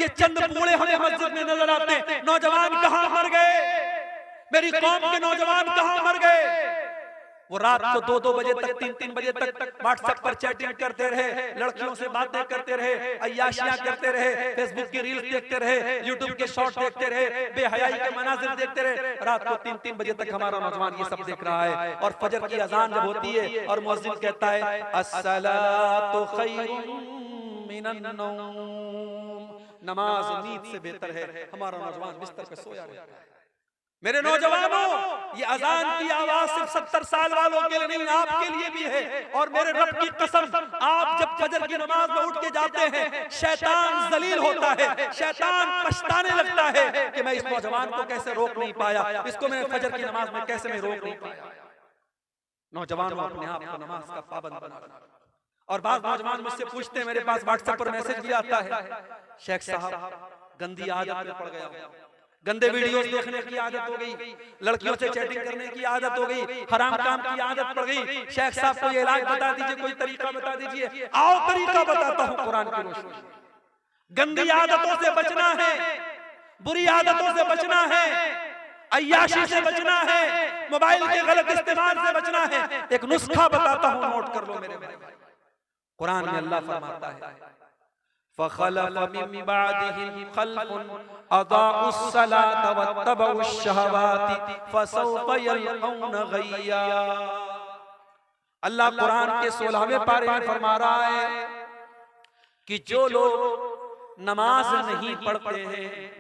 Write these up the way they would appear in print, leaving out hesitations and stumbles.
ये चंद बूढ़े हमें मस्जिद में नजर आते हैं। नौजवान कहाँ मर गए? मेरी कौम के नौजवान कहाँ मर गए? वो रात को 2-2 बजे तक 3-3 बजे तक व्हाट्सएप पर चैटिंग करते रहे, लड़कियों से बातें करते रहे, अय्याशियां करते रहे, फेसबुक की रील्स देखते रहे, यूट्यूब के शॉर्ट देखते रहे, बेहयाई के मनाजिर देखते रहे। रात को 3-3 बजे तक हमारा नौजवान ये सब देख रहा है। और फजर की अजान जब होती है और मुअज्जिन कहता है अस्सलातु खैरुम मिनन नौम, नमाज नींद से बेहतर है, हमारा नौजवान बिस्तर पे सोया रहता है। मेरे नौजवानों, ये अजान की आवाज सिर्फ 70 साल वालों के लिए नहीं, आपके लिए भी है। और मेरे रब की कसम, आप जब फजर की नमाज में उठ के जाते हैं, शैतान जलील होता है, शैतान पछताने लगता है कि मैं इस नौजवान को कैसे रोक नहीं पाया, इसको मैं फजर की नमाज में कैसे मैं रोक नहीं पाया। नौजवानों, अपने आप को नमाज का पाबंद बना। और बाद नौजवान मुझसे पूछते हैं, मेरे पास व्हाट्सएप पर मैसेज भी आता है, शेख साहब गंदी आदत में पड़ गया, गंदे वीडियोस देखने की आदत हो गई, लड़कियों से चैटिंग करने की आदत हो गई, हराम काम की आदत पड़ गई। शेख साहब को ये इलाज बता दीजिए, कोई तरीका बता दीजिए। आओ तरीका बताता हूँ कुरान की रोशनी। गंदी आदतों से बचना है, बुरी आदतों से बचना है, अय्याशी से बचना है, मोबाइल के गलत इस्तेमाल से बचना है। एक नुस्खा बताता हूँ, नोट कर लो मेरे भाई। कुरान में अल्लाह फरमाता है फखलफ मिन बादिहिम खल्फुन अदाउस सलात वत्तबउश शहवाति फसौफ यलकौन गय्या। अल्लाह कुरान के 16वें पारे में फरमा रहा है कि जो लोग नमाज नहीं पढ़ते हैं,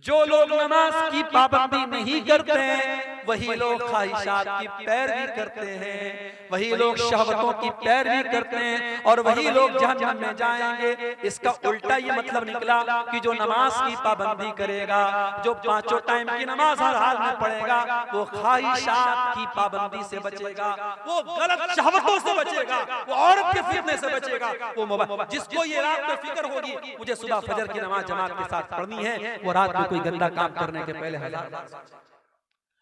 जो लोग नमाज की पाबंदी नहीं करते हैं, वही लोग ख्वाहिशात की पैरवी करते हैं, वही लोग शहवतों की पैरवी करते हैं और वही लोग जहन्नम में जाएंगे। इसका उल्टा ये मतलब निकला कि जो नमाज की पाबंदी करेगा, जो 5 टाइम की नमाज हर हाल में पढ़ेगा, वो ख्वाहिशात की पाबंदी से बचेगा, वो गलत शहवतों से बचेगा, वो औरत के फितने से बचेगा। वो जिसको ये रात में फिक्र होगी मुझे सुबह फजर की नमाज जमात के साथ पढ़नी है, वो रात में कोई गंदा काम करने के पहले 1000 बार,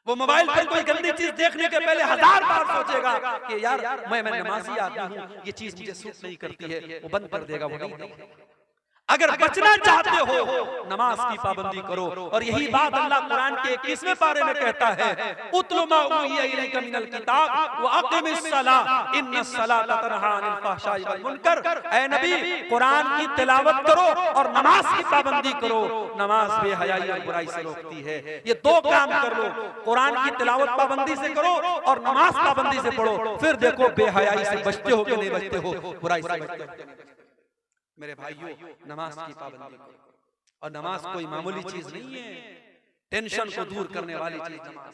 वो मोबाइल पर कोई गंदी चीज देखने के पहले 1000 बार सोचेगा कि यार मैं नमाजी आदमी हूँ, ये चीज मुझे सूट नहीं करती है, वो बंद कर देगा। वो नहीं। अगर बचना चाहते हो नमाज की पाबंदी करो। और यही बात अल्लाह कुरान के 21वें पारे में कहता है उतलु मा उहिया इलैका मिनल किताब व अक़िमिस सलाह इन्नस सलाता तन्हा अनिल फ़हशाइ वल मुनकर। ऐ नबी, कुरान की तिलावत करो और नमाज की पाबंदी करो। नमाज बेहयाई और बुराई से रोकती है। ये 2 काम कर लो, कुरान की तिलावत पाबंदी से करो और नमाज पाबंदी से पढ़ो, फिर देखो बेहयाई से बचते हो कि नहीं बचते हो, बुराई से बचते हो। मेरे भाइयों, नमाज की पाबंदी करो। और नमाज कोई मामूली चीज नहीं है, टेंशन को दूर करने वाली चीज नमाज।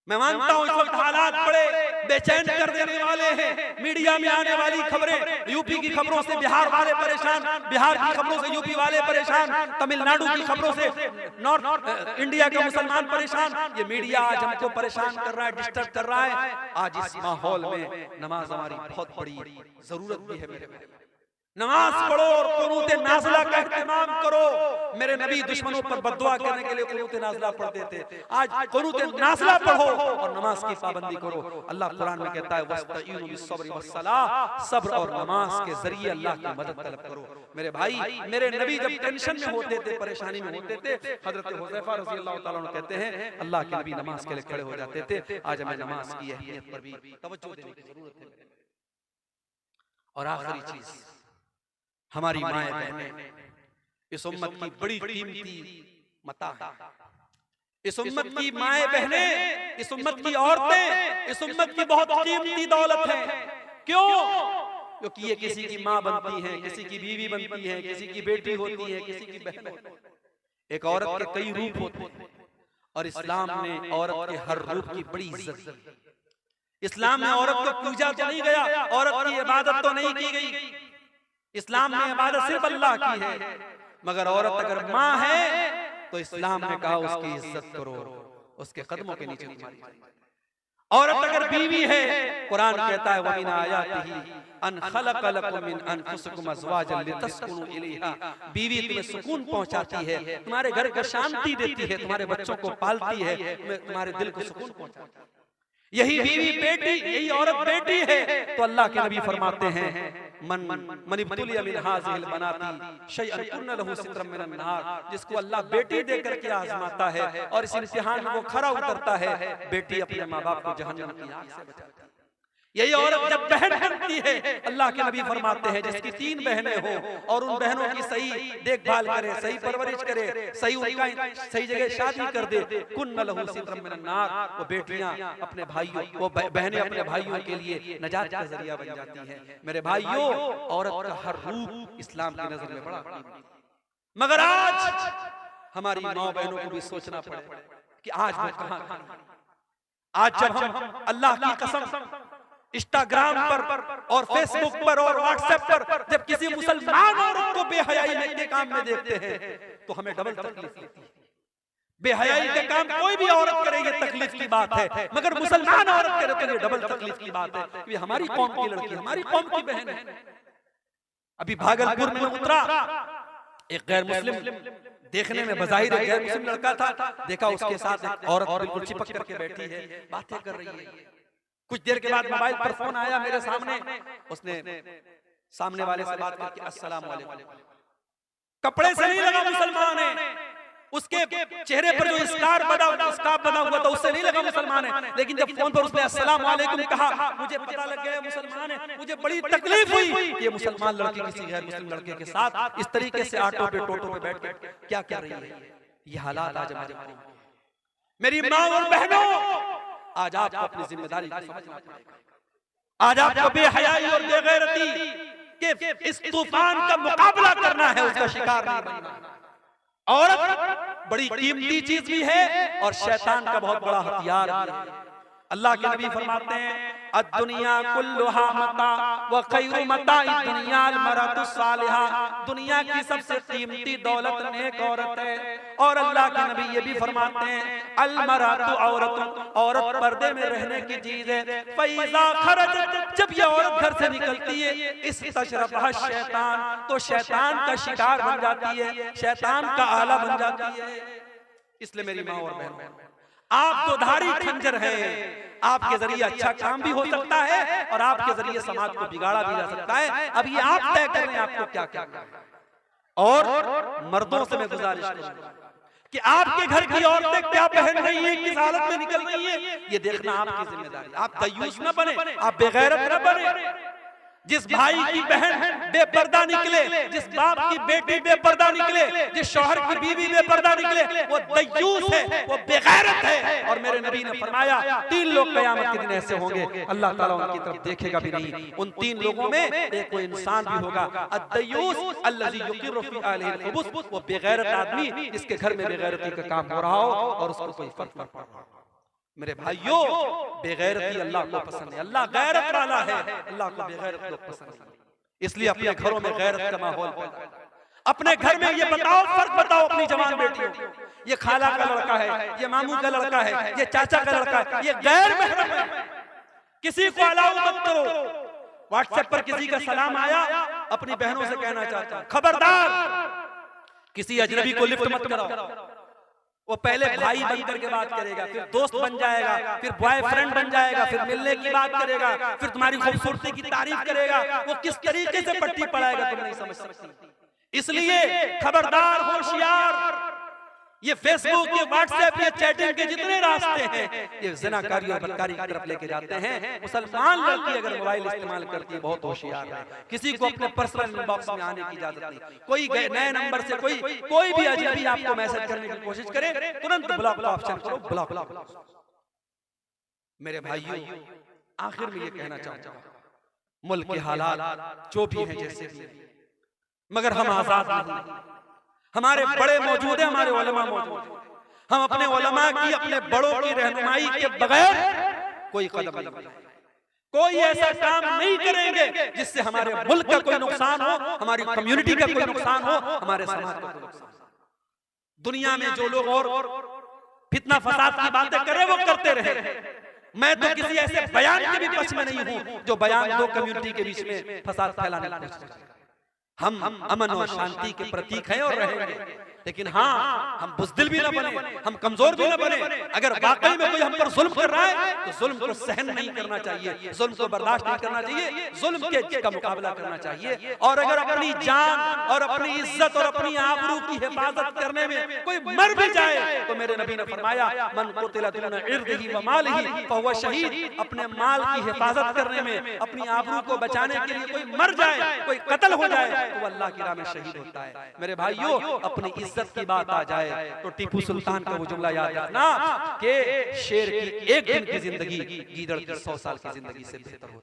मैं मानता हूं इस वक्त हालात बड़े बेचैन कर देने वाले हैं। मीडिया में आने वाली खबरें, यूपी की खबरों से बिहार वाले परेशान, बिहार की खबरों से यूपी वाले परेशान, तमिलनाडु की खबरों से नॉर्थ इंडिया के मुसलमान परेशान। ये मीडिया आज हमको परेशान कर रहा है, डिस्टर्ब कर रहा है। आज इस माहौल में नमाज हमारी बहुत बड़ी जरूरत भी है। मेरे नमाज पढ़ो और कुनूत नाज़िला का इत्मीनान करो। मेरे नबी दुश्मनों पर बद्दुआ करने के लिए कुनूत नाज़िला पढ़ते थे। आज कुनूत नाज़िला पढ़ो और नमाज की पाबंदी करो। अल्लाह कुरान में कहता है वस्तईनु बिस्सब्रि वस्सलाह, सब्र और नमाज के जरिए अल्लाह की मदद तलब करो। मेरे भाई, मेरे नबी जब टेंशन में होते थे, परेशानी में होते थे, हजरत हुज़ैफा रज़ियल्लाहु ताला अन्हु कहते हैं अल्लाह के नबी नमाज के लिए खड़े हो जाते थे। आज हमें नमाज की अहमियत पर भी तवज्जो देने की जरूरत है। और आखिरी चीज, हमारी माएं बहनें इस उम्मत की बड़ी कीमती मता है। इस उम्मत की माएं बहनें, इस उम्मत की औरतें, इस उम्मत की बहुत कीमती दौलत है। क्यों? क्योंकि ये किसी की माँ बनती हैं, किसी की बीवी बनती हैं, किसी की बेटी होती है, किसी की बहन होती है। एक औरत के कई रूप होते हैं और इस्लाम ने औरत के हर रूप की बड़ी इज्जत दी। इस्लाम में औरत को पूजा तो नहीं गया, औरत की इबादत तो नहीं की गई। इस्लाम में इबादत सिर्फ अल्लाह की है, मगर औरत अगर माँ है तो इस्लाम ने कहा उसकी इज्जत करो, उसके कदमों के नीचे तुम्हारी। औरत अगर बीवी है, कुरान कहता है वमिन आयातिही अन खलक़ लकुम मिन अनफुसिकुम अज़वाजन लितस्कुनु इलैहा। बीवी तुम्हें सुकून पहुंचाती है, तुम्हारे घर को शांति देती है, तुम्हारे बच्चों को पालती है, तुम्हारे दिल को सुकून पहुंचाती है। यही बीवी बेटी, यही औरत बेटी है। तो अल्लाह के नबी फरमाते हैं मन इब्तुलिया मिन हाज़िहिल बनाती शैअन कुन्न लहू सित्रम मिनन नार, जिसको अल्लाह बेटी देकर के आजमाता है और इस इम्तिहान में वो खरा उतरता है, बेटी अपने माँ बाप को जहन्नम की आग से बचाती है। यही औरत जब बहन बनती है, अल्लाह के नबी फरमाते हैं जिसकी 3 बहनें हो और उन बहनों की सही देखभाल करे, सही परवरिश करे, सही उनका सही जगह शादी कर दे, कुन्न लहू सित्रम मिनन नार, वो बेटियां अपने भाइयों, वो बहनें अपने भाइयों के लिए नजात का जरिया बन जाती हैं। मेरे भाइयों, औरत का हर रूप इस्लाम की नजर में बड़ा कीमती, मगर आज हमारी माँ बहनों को भी सोचना पड़े कि आज मैं कहां खड़ी। आज जब हम अल्लाह की कसम इंस्टाग्राम पर और फेसबुक पर और व्हाट्सएप पर जब किसी मुसलमान औरत को बेहयाई के काम में देखते हैं तो हमें डबल तकलीफ होती है। बेहयाई के काम कोई भी औरत करे ये तकलीफ की बात है, मगर मुसलमान औरत करे तो ये डबल तकलीफ की बात है कि हमारी कौम की लड़की, हमारी कौम की बहन है। अभी भागलपुर में उतरा एक गैर मुस्लिम, देखने में बज़ाहिर गैर मुस्लिम लड़का था, देखा उसके साथ एक औरत बिल्कुल चिपक करके बैठी है, बातें कर रही है। कुछ देर के बाद मोबाइल पर फोन आया मेरे सामने, उसने सामने वाले से बात करके अस्सलाम वालेकुम, कपड़े से नहीं लगा मुसलमान है, उसके चेहरे पर जो स्कार्फ बना हुआ था उससे नहीं लगा मुसलमान है, लेकिन जब फोन पर उसने अस्सलाम वालेकुम कहा, मुझे पता लग गया मुसलमान है। मुझे बड़ी तकलीफ हुई कि ये मुसलमान लड़की किसी गैर मुस्लिम लड़के के साथ इस तरीके से ऑटो पे टोटो पे बैठ के क्या कर रही है। ये हालात आज हमारे मेरी माँ और बहनों, आज आपको अपनी जिम्मेदारी को समझना पड़ेगा। आज आपको बेहयाई और बेगैरती के इस तूफान का मुकाबला करना है, उसका शिकार नहीं बनना। औरत बड़ी कीमती चीज भी है और शैतान का बहुत बड़ा हथियार भी है। अल्लाह के नबी फरमाते हैं अद्दुनिया कुल्लुहा मता व खैरु मताइ दुनिया अल मरअतु सालिहा, दुनिया की सबसे कीमती दौलत नेक औरत है। और अल्लाह के नबी ये भी फरमाते हैं अल मरअतु औरत, औरत पर्दे में रहने की चीज है। फैज़ा खरजत, जब ये औरत घर से निकलती है, इस तशरफहा शैतान, तो शैतान का शिकार बन जाती है, शैतान का आला बन जाती है। इसलिए मेरी माँ और बहन, आप तो धारी खंजर हैं, आपके जरिए अच्छा काम भी हो सकता है और आपके जरिए समाज को बिगाड़ा भी जा सकता है। अब ये आप तय कर रहे हैं आपको क्या करना है। और मर्दों से मैं गुजारिश करूंगा कि आपके घर की औरतें क्या पहन रही हैं, किस हालत में निकल रही हैं, ये देखना आपकी जिम्मेदारी। आप दयूस न बने, आप बेगैरत न बने। जिस भाई की बहन बेपर्दा निकले, जिस बाप की बेटी बेपर्दा निकले, जिस शौहर की बीवी बेपर्दा निकले, वो दयूस है, वो बेगैरत है। और मेरे नबी ने फरमाया 3 लोग क़यामत के दिन ऐसे होंगे, अल्लाह ताला उनकी तरफ देखेगा भी नहीं। उन 3 लोगों में एक कोई इंसान भी होगा, अद्दयूस अल्लज़ी युक़िरु फ़ी अहलिहिल ख़ुबूस, वो बेगैरत आदमी जिसके घर में बेगैरती का काम हो रहा हो और उसको कोई फर्क न पड़ रहा हो। मेरे भाइयों, बेगैरती अल्लाह को पसंद है, अल्लाह गैरत वाला है, अल्लाह को बेगैरत लोग पसंद है। इसलिए अपने घरों में गैरत का माहौल पैदा, अपने घर में ये बताओ, फर्क बताओ अपनी जवान बेटियों को, ये खाला का लड़का है, ये मामू का लड़का है, ये चाचा का लड़का है, ये गैर महरम है, किसी को अलाउ मत करो। व्हाट्सएप पर किसी का सलाम आया, अपनी बहनों से कहना चाहता हूं खबरदार किसी अजनबी को लिफ्ट मत कराओ। वो पहले भाई बन करके बात करेगा, फिर दोस्त बन जाएगा, फिर बॉयफ्रेंड बन जाएगा, फिर मिलने की बात करेगा, फिर तुम्हारी खूबसूरती की तारीफ करेगा। वो किस तरीके से पट्टी पड़ाएगा तुम नहीं समझ सकती। इसलिए खबरदार, होशियार, ये फेसबुक, ये व्हाट्सएप, ये चैटिंग के जितने रास्ते हैं, ये ज़िनाकारी और बदकारी की तरफ लेके जाते हैं। मुसलमान लड़की अगर मोबाइल इस्तेमाल करती है, बहुत होशियार है, किसी को अपने पर्सनल इनबॉक्स में आने की इजाजत नहीं। कोई नए नंबर से कोई भी अजनबी आपको मैसेज करने की कोशिश करे, तुरंत ब्लॉक का ऑप्शन करो, ब्लॉक। मेरे भाइयों, आखिर में ये कहना चाहूंगा, मुल्क के हालात जो भी हैं जैसे भी, मगर हम आजाद नहीं। हमारे बड़े मौजूद हैं, हमारे उलमा मौजूद हैं। हम अपने उलमा की, अपने बड़ों की रहनुमाई के बगैर कोई कदम नहीं बढ़ाएंगे, कोई ऐसा काम नहीं करेंगे जिससे हमारे मुल्क का कोई नुकसान हो, हमारी कम्युनिटी का कोई नुकसान हो, हमारे समाज का कोई नुकसान हो। दुनिया में जो लोग और फितना फसाद की बातें करें वो करते रहे। मैं तो किसी ऐसे बयान के भी पक्ष में नहीं हूं जो बयान 2 कम्युनिटी के बीच में फसाद फैलाने की कोशिश करे। हम अमन और शांति के प्रतीक हैं और रहेंगे, लेकिन हाँ हम बुज़दिल भी ना बने, हम कमजोर भी ना बने। अगर वाकई में कोई हम पर जुल्म कर रहा है तो जुल्म को सहन नहीं करना चाहिए, जुल्म को बर्दाश्त नहीं करना चाहिए, जुल्म के का मुकाबला करना चाहिए। और अगर अपनी जान और अपनी इज्जत और अपनी आबरू की हिफाजत करने में कोई मर भी जाए तो मेरे नबी ने फरमाया मन कुतिला दुना इर्दिही व मालिही फहुव शहीद। अपने माल की हिफाजत करने में, अपनी आबरू को बचाने के लिए कोई मर जाए, कोई कत्ल हो जाए तो अल्लाह की राह में शहीद होता है। मेरे भाइयों, अपनी इज्जत की बात आ जाए तो टीपू सुल्तान का वो जुमला याद रखना कि शेर की एक दिन की जिंदगी गीदड़ की 100 साल की जिंदगी से बेहतर होती है।